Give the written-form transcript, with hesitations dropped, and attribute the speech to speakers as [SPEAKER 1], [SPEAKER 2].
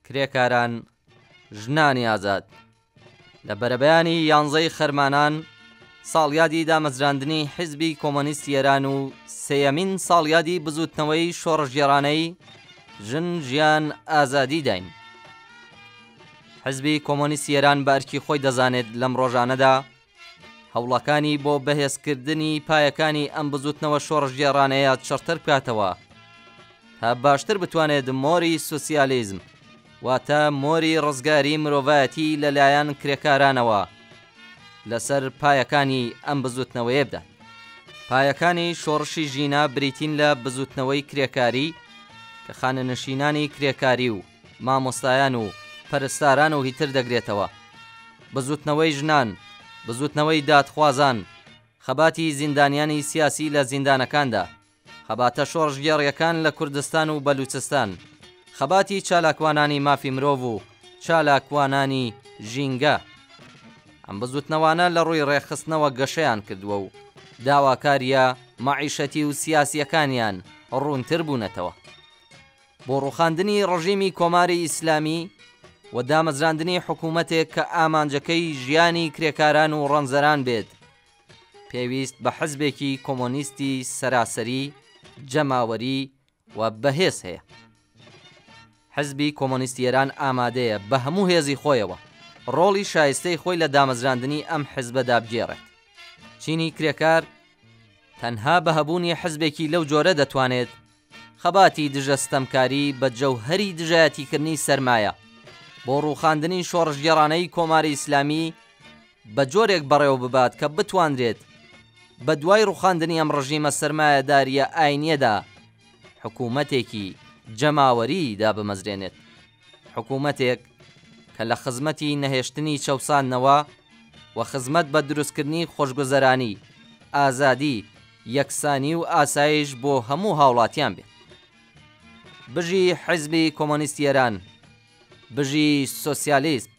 [SPEAKER 1] کرێکاران ژنانی ئازاد لە بەرەبەیانی 11 خەرمانان ساڵیادی دامەزراندنی حیزبی کۆمۆنیستی ئێران و سێیەمین ساڵیادی بزوتنەوەی شۆڕژگێڕانەی ژن ژیان ئازادی داین. حیزبی کۆمۆنیستی ئێران بە ئەرکی خۆی دەزانێت لەم ڕۆژانەدا هەوڵەکانی بۆ بەهێزکردنی پایەکانی ئەم بزوتنەوە شۆڕژگێڕانەیە چڕتر بکاتەوە تا باشتر بتوانێت مۆری سوسیالیزم واتە مۆری ڕزگاری مرۆڤایەتی لەلایەن کرێکارانەوە لەسەر پایەکانی ئەم بزوتنەوەیە بدات. پایەکانی شۆڕشی ژینە بریتین لە بزوتنەوەی کرێکاری کە خانەنشینانی کرێکاری و مامۆستایان و پەرستاران و هیتر دەگرێتەوە، بزوتنەوەی ژنان، بزوتنەوەی دادخوازان، خەباتی زیندانیانی سیاسی لە زیندانەکاندا، خەباتە شۆڕژگێڕیەکان لە کوردستان و بەلوچستان، خەباتی چالاکوانانی مافی مرۆڤ و چالاکوانانی ژینگە. ئەم بزوتنەوانە لە ڕووی ڕێخستنەوە گەشەیان کردووە و داواکاریە مەعیشەتی و سیاسیەکانیان ڕوونتر بوونەتەوە. بۆ ڕوخاندنی ڕژیمی کۆماری ئیسلامی و دامەزراندنی حکوومەتێک کە ئامانجەکەی ژیانی کرێکاران و ڕەنزەران بێت، پێویست بە حزبێکی کۆمۆنیستی سەراسەری، جەماوەری و بەهێز هەیە. حزبی کۆمۆنیستی ئێران ئامادەیە بە هەموو هێزی خۆیەوە ڕۆڵی شایستەی خۆی لە دامەزراندنی ئەم حزبەدا بگێڕێت. چینی کرێکار تەنها بە هەبوونی حزبێکی لەو جۆرە دەتوانێت خەباتی دژەستەمکاری بە جەوهەری دژایەتیکردنی سەرمایە بۆ ڕووخاندنی شۆڕژگێڕانەی کۆماری ئیسلامی بە جۆرێک بەڕێوە ببات کە بتوانرێت بە دوای ڕووخاندنی ئەم ڕژیمە سەرمایەداریە ئاینیەدا حکوومەتێکی جەماوەری دابمەزرێنێت، حکوومەتێک کە لە خزمەتی نەهێشتنی چەوسانەوە و خزمەت بە دروستکردنی خۆشگوزەرانی، ئازادی، یەکسانی و ئاسایش بۆ هەموو هاوڵاتیان بێت. بژی حیزبی کۆمۆنیستی ئێران، بژی سۆسیالیست،